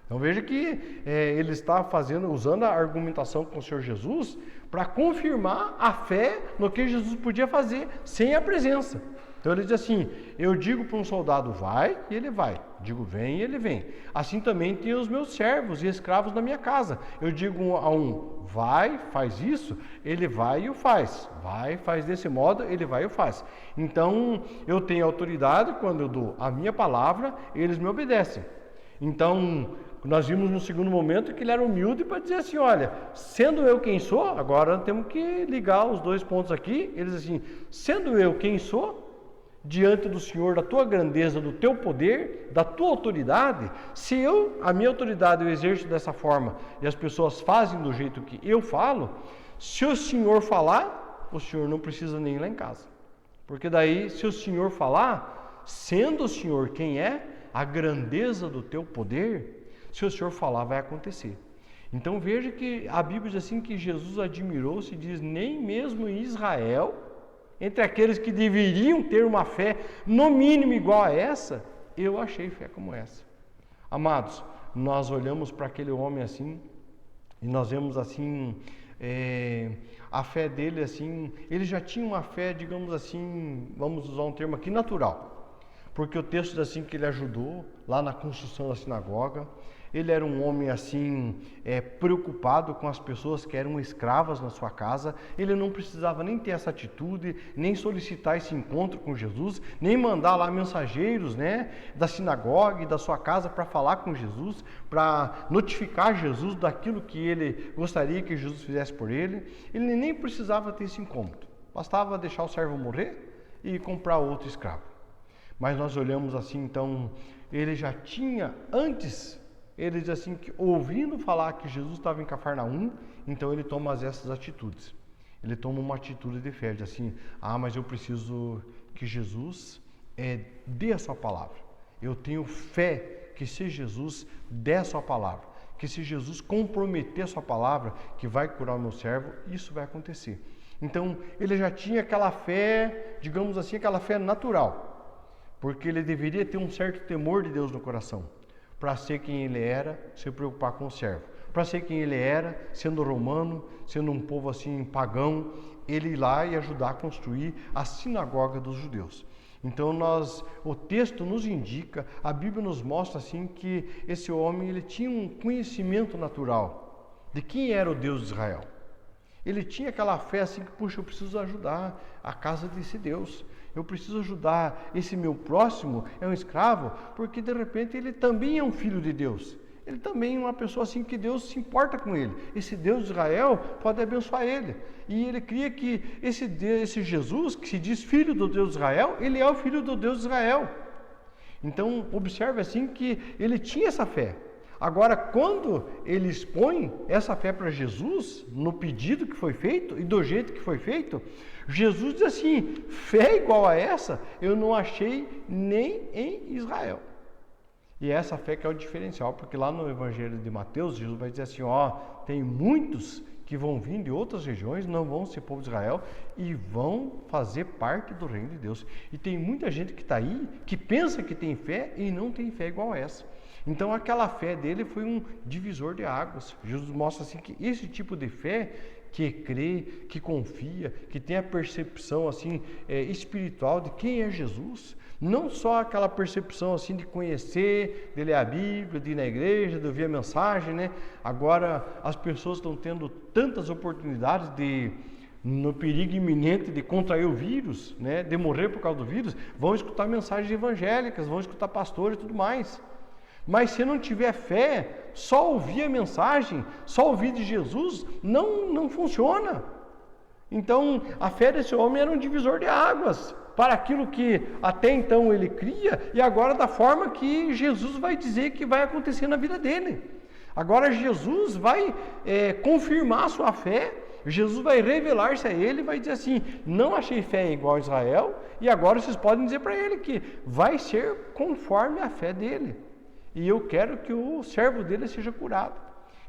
Então veja que ele está usando a argumentação com o Senhor Jesus para confirmar a fé no que Jesus podia fazer sem a presença. Então ele diz assim: eu digo para um soldado vai e ele vai, digo vem e ele vem. Assim também tem os meus servos e escravos na minha casa. Eu digo a um vai, faz isso, ele vai e o faz. Vai, faz desse modo, ele vai e o faz. Então eu tenho autoridade, quando eu dou a minha palavra, eles me obedecem. Então nós vimos no segundo momento que ele era humilde para dizer assim: olha, sendo eu quem sou, agora temos que ligar os dois pontos aqui. Ele diz assim: sendo eu quem sou, diante do Senhor, da tua grandeza, do teu poder, da tua autoridade, se a minha autoridade eu exerço dessa forma e as pessoas fazem do jeito que eu falo, se o Senhor falar, o Senhor não precisa nem ir lá em casa. Porque daí, se o Senhor falar, sendo o Senhor quem é, a grandeza do teu poder, se o Senhor falar, vai acontecer. Então veja que a Bíblia diz assim que Jesus admirou-se, diz, nem mesmo em Israel, entre aqueles que deveriam ter uma fé no mínimo igual a essa, eu achei fé como essa. Amados, nós olhamos para aquele homem assim, e nós vemos assim, a fé dele assim, ele já tinha uma fé, digamos assim, vamos usar um termo aqui, natural. Porque o texto diz assim que ele ajudou lá na construção da sinagoga. Ele era um homem assim, preocupado com as pessoas que eram escravas na sua casa. Ele não precisava nem ter essa atitude, nem solicitar esse encontro com Jesus, nem mandar lá mensageiros, da sinagoga e da sua casa para falar com Jesus, para notificar Jesus daquilo que ele gostaria que Jesus fizesse por ele. Ele nem precisava ter esse encontro. Bastava deixar o servo morrer e comprar outro escravo. Mas nós olhamos assim, então, ele já tinha antes, ele diz assim, que ouvindo falar que Jesus estava em Cafarnaum, então ele toma essas atitudes. Ele toma uma atitude de fé, diz assim, mas eu preciso que Jesus dê a sua palavra. Eu tenho fé que se Jesus der a sua palavra, que se Jesus comprometer a sua palavra, que vai curar o meu servo, isso vai acontecer. Então, ele já tinha aquela fé, digamos assim, aquela fé natural, porque ele deveria ter um certo temor de Deus no coração, para ser quem ele era, se preocupar com o servo. Para ser quem ele era, sendo romano, sendo um povo assim pagão, ele ir lá e ajudar a construir a sinagoga dos judeus. Então o texto nos indica, a Bíblia nos mostra assim que esse homem ele tinha um conhecimento natural de quem era o Deus de Israel. Ele tinha aquela fé assim que, puxa, eu preciso ajudar a casa desse Deus. Eu preciso ajudar esse meu próximo, é um escravo, porque de repente ele também é um filho de Deus. Ele também é uma pessoa assim que Deus se importa com ele. Esse Deus de Israel pode abençoar ele. E ele cria que esse Jesus, que se diz filho do Deus de Israel, ele é o filho do Deus de Israel. Então, observe assim que ele tinha essa fé. Agora, quando ele expõe essa fé para Jesus, no pedido que foi feito e do jeito que foi feito, Jesus diz assim, fé igual a essa eu não achei nem em Israel. E essa fé que é o diferencial, porque lá no Evangelho de Mateus, Jesus vai dizer assim, tem muitos que vão vir de outras regiões, não vão ser povo de Israel e vão fazer parte do reino de Deus. E tem muita gente que está aí, que pensa que tem fé e não tem fé igual a essa. Então aquela fé dele foi um divisor de águas. Jesus mostra assim que esse tipo de fé que crê, que confia, que tem a percepção assim espiritual de quem é Jesus, não só aquela percepção assim de conhecer, de ler a Bíblia, de ir na igreja, de ouvir a mensagem, né? Agora as pessoas estão tendo tantas oportunidades no perigo iminente de contrair o vírus, né? De morrer por causa do vírus, vão escutar mensagens evangélicas, vão escutar pastores e tudo mais. Mas se não tiver fé, só ouvir a mensagem, só ouvir de Jesus, não funciona. Então, a fé desse homem era um divisor de águas para aquilo que até então ele cria e agora da forma que Jesus vai dizer que vai acontecer na vida dele. Agora Jesus vai confirmar a sua fé, Jesus vai revelar-se a ele e vai dizer assim, não achei fé igual a Israel e agora vocês podem dizer para ele que vai ser conforme a fé dele. E eu quero que o servo dele seja curado.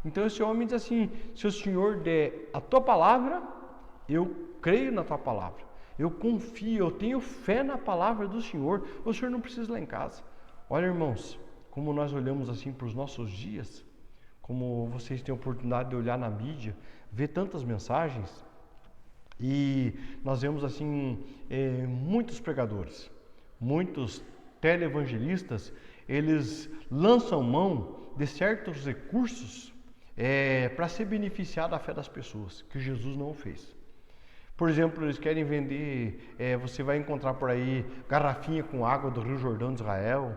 Então esse homem diz assim, se o Senhor der a tua palavra, eu creio na tua palavra. Eu confio, eu tenho fé na palavra do Senhor. O Senhor não precisa ir lá em casa. Olha, irmãos, como nós olhamos assim para os nossos dias, como vocês têm a oportunidade de olhar na mídia, ver tantas mensagens, e nós vemos assim muitos pregadores, muitos televangelistas, eles lançam mão de certos recursos para se beneficiar da fé das pessoas, que Jesus não o fez. Por exemplo, eles querem vender, você vai encontrar por aí garrafinha com água do Rio Jordão de Israel,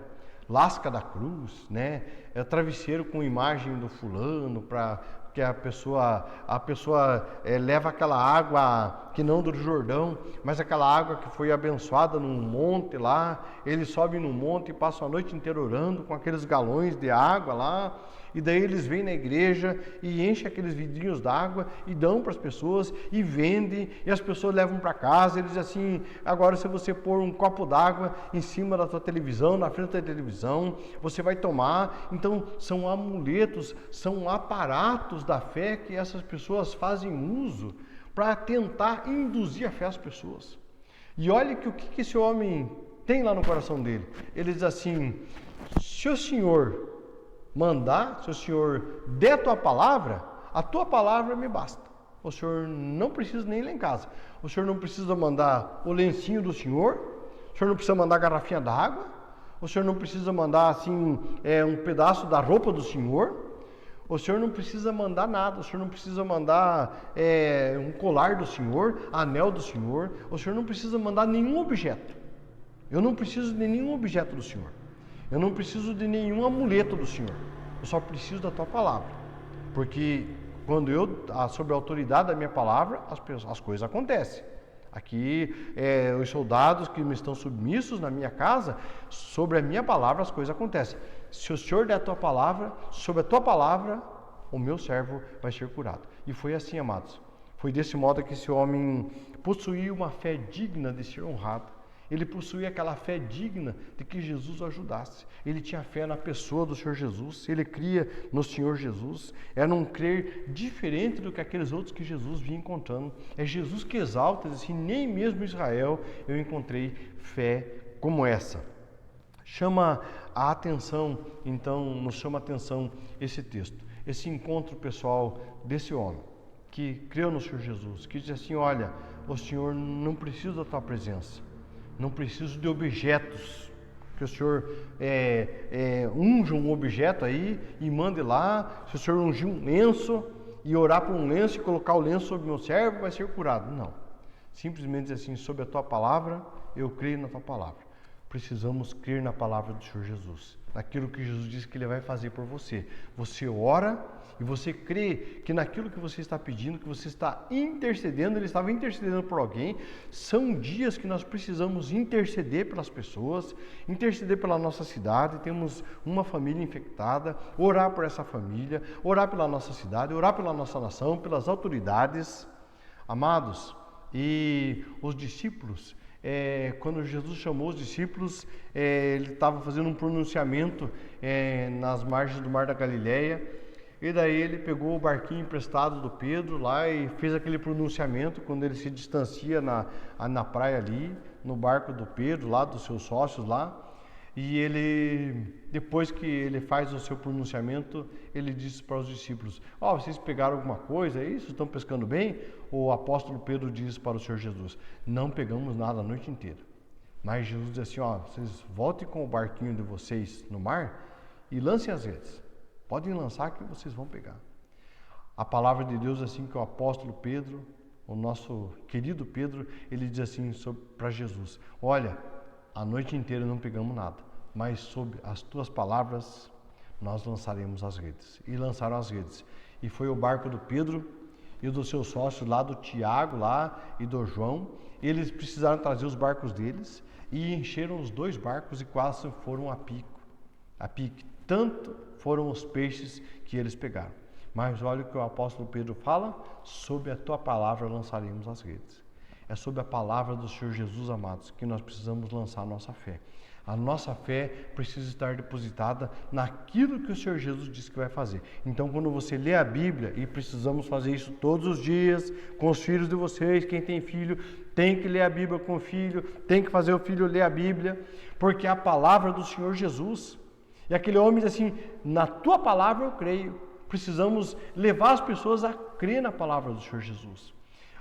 lasca da cruz, né? Travesseiro com imagem do fulano, para que a pessoa leva aquela água que não do Jordão, mas aquela água que foi abençoada num monte lá, eles sobem no monte e passam a noite inteira orando com aqueles galões de água lá, e daí eles vêm na igreja e enchem aqueles vidrinhos d'água e dão para as pessoas e vendem, e as pessoas levam para casa. Eles dizem assim, agora se você pôr um copo d'água em cima da tua televisão, na frente da televisão, você vai tomar. Então são amuletos, são aparatos da fé que essas pessoas fazem uso para tentar induzir a fé às pessoas. E olha que o que esse homem tem lá no coração dele. Ele diz assim, se o Senhor mandar, se o Senhor der a tua palavra me basta. O Senhor não precisa nem ir lá em casa. O Senhor não precisa mandar o lencinho do Senhor. O Senhor não precisa mandar a garrafinha d'água. O Senhor não precisa mandar assim um pedaço da roupa do Senhor. O Senhor não precisa mandar nada. O Senhor não precisa mandar um colar do Senhor, anel do Senhor. O Senhor não precisa mandar nenhum objeto. Eu não preciso de nenhum objeto do Senhor. Eu não preciso de nenhum amuleto do Senhor. Eu só preciso da tua palavra. Porque quando sob a autoridade da minha palavra, as coisas acontecem. Aqui, os soldados que me estão submissos na minha casa, sobre a minha palavra as coisas acontecem. Se o Senhor der a tua palavra, sobre a tua palavra, o meu servo vai ser curado. E foi assim, amados. Foi desse modo que esse homem possuía uma fé digna de ser honrado. Ele possuía aquela fé digna de que Jesus o ajudasse. Ele tinha fé na pessoa do Senhor Jesus, ele cria no Senhor Jesus. Era um crer diferente do que aqueles outros que Jesus vinha encontrando. É Jesus que exalta, diz assim, nem mesmo em Israel eu encontrei fé como essa. Chama a atenção, então, nos chama a atenção esse texto, esse encontro pessoal desse homem que creu no Senhor Jesus, que diz assim, olha, o Senhor não precisa da tua presença. Não preciso de objetos, que o Senhor unja um objeto aí e mande lá. Se o Senhor ungir um lenço e orar por um lenço e colocar o lenço sobre meu servo, vai ser curado. Não. Simplesmente assim, sobre a tua palavra, eu creio na tua palavra. Precisamos crer na palavra do Senhor Jesus, naquilo que Jesus disse que Ele vai fazer por você. Você ora e você crê que naquilo que você está pedindo, que você está intercedendo, Ele estava intercedendo por alguém. São dias que nós precisamos interceder pelas pessoas, interceder pela nossa cidade. Temos uma família infectada, orar por essa família, orar pela nossa cidade, orar pela nossa nação, pelas autoridades. Amados, e os discípulos, quando Jesus chamou os discípulos, ele estava fazendo um pronunciamento nas margens do Mar da Galileia, e daí ele pegou o barquinho emprestado do Pedro lá e fez aquele pronunciamento quando ele se distancia na praia ali, no barco do Pedro, lá dos seus sócios lá. E ele, depois que ele faz o seu pronunciamento, ele diz para os discípulos, vocês pegaram alguma coisa, é isso? Estão pescando bem? O apóstolo Pedro diz para o Senhor Jesus, não pegamos nada a noite inteira. Mas Jesus diz assim, vocês voltem com o barquinho de vocês no mar e lancem as redes. Podem lançar que vocês vão pegar. A palavra de Deus, assim que o apóstolo Pedro, o nosso querido Pedro, ele diz assim para Jesus, olha, a noite inteira não pegamos nada, mas sob as tuas palavras nós lançaremos as redes. E lançaram as redes. E foi o barco do Pedro e dos seus sócios lá, do Tiago lá e do João. Eles precisaram trazer os barcos deles e encheram os 2 barcos e quase foram a pique. Tanto foram os peixes que eles pegaram. Mas olha o que o apóstolo Pedro fala, sob a tua palavra lançaremos as redes. É sob a palavra do Senhor Jesus, amados, que nós precisamos lançar a nossa fé. A nossa fé precisa estar depositada naquilo que o Senhor Jesus disse que vai fazer. Então, quando você lê a Bíblia, e precisamos fazer isso todos os dias, com os filhos de vocês, quem tem filho, tem que ler a Bíblia com o filho, tem que fazer o filho ler a Bíblia, porque é a palavra do Senhor Jesus. E aquele homem diz assim, na tua palavra eu creio. Precisamos levar as pessoas a crer na palavra do Senhor Jesus.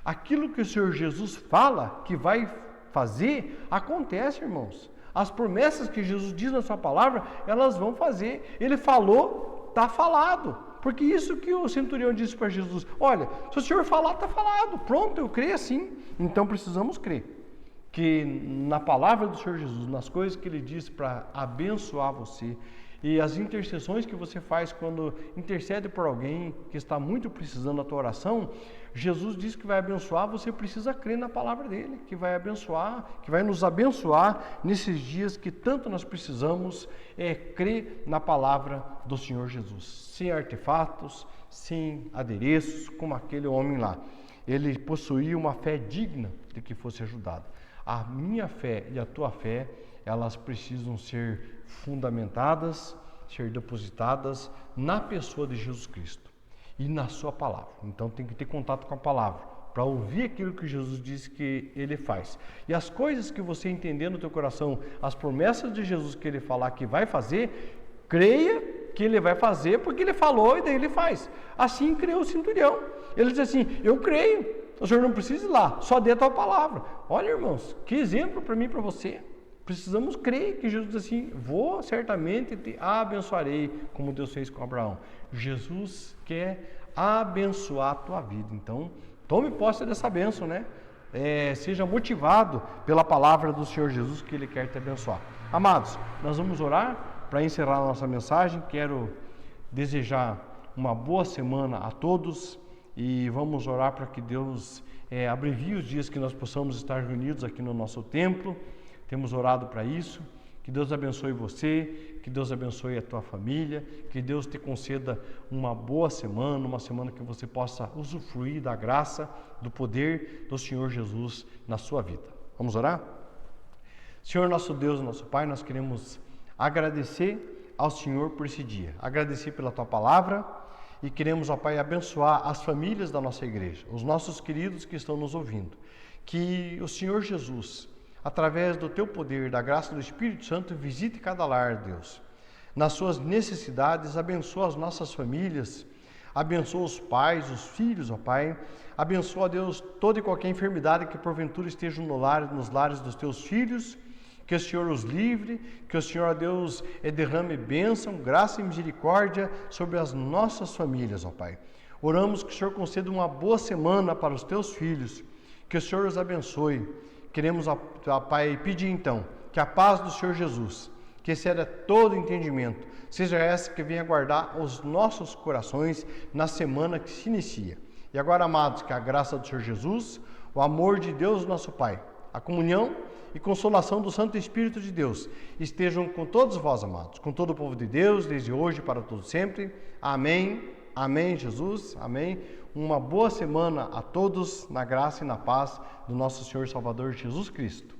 Aquilo que o Senhor Jesus fala que vai fazer, acontece, irmãos. As promessas que Jesus diz na sua palavra, elas vão fazer. Ele falou, está falado. Porque isso que o centurião disse para Jesus, olha, se o Senhor falar, está falado. Pronto, eu creio assim. Então precisamos crer que na palavra do Senhor Jesus, nas coisas que Ele diz para abençoar você, e as intercessões que você faz quando intercede por alguém que está muito precisando da tua oração, Jesus diz que vai abençoar, você precisa crer na palavra dele, que vai abençoar, que vai nos abençoar nesses dias que tanto nós precisamos crer na palavra do Senhor Jesus, sem artefatos, sem adereços, como aquele homem lá. Ele possuía uma fé digna de que fosse ajudado. A minha fé e a tua fé, elas precisam ser fundamentadas, ser depositadas na pessoa de Jesus Cristo e na sua palavra. Então tem que ter contato com a palavra para ouvir aquilo que Jesus disse que Ele faz. E as coisas que você entender no teu coração, as promessas de Jesus que Ele falar que vai fazer, creia que Ele vai fazer porque Ele falou e daí Ele faz. Assim creu o centurião. Ele diz assim, eu creio, o senhor não precisa ir lá, só dê a tua palavra. Olha, irmãos, que exemplo para mim e para você. Precisamos crer que Jesus diz assim, vou certamente te abençoarei, como Deus fez com Abraão. Jesus quer abençoar a tua vida. Então, tome posse dessa bênção, né? Seja motivado pela palavra do Senhor Jesus que Ele quer te abençoar. Amados, nós vamos orar para encerrar a nossa mensagem. Quero desejar uma boa semana a todos e vamos orar para que Deus abrevie os dias que nós possamos estar reunidos aqui no nosso templo. Temos orado para isso. Que Deus abençoe você, que Deus abençoe a tua família, que Deus te conceda uma boa semana, uma semana que você possa usufruir da graça, do poder do Senhor Jesus na sua vida. Vamos orar? Senhor nosso Deus, nosso Pai, nós queremos agradecer ao Senhor por esse dia, agradecer pela tua palavra e queremos, ó Pai, abençoar as famílias da nossa igreja, os nossos queridos que estão nos ouvindo. Que o Senhor Jesus, através do teu poder, da graça do Espírito Santo, visite cada lar, Deus. Nas suas necessidades, abençoa as nossas famílias, abençoa os pais, os filhos, ó Pai. Abençoa, Deus, toda e qualquer enfermidade que porventura esteja nos lares dos teus filhos. Que o Senhor os livre, que o Senhor, ó Deus, derrame bênção, graça e misericórdia sobre as nossas famílias, ó Pai. Oramos que o Senhor conceda uma boa semana para os teus filhos, que o Senhor os abençoe. Queremos, ó Pai, pedir então que a paz do Senhor Jesus, que exceda todo entendimento, seja essa que venha guardar os nossos corações na semana que se inicia. E agora, amados, que a graça do Senhor Jesus, o amor de Deus, nosso Pai, a comunhão e consolação do Santo Espírito de Deus estejam com todos vós, amados, com todo o povo de Deus, desde hoje para todo sempre. Amém. Amém, Jesus. Amém. Uma boa semana a todos, na graça e na paz do nosso Senhor e Salvador Jesus Cristo.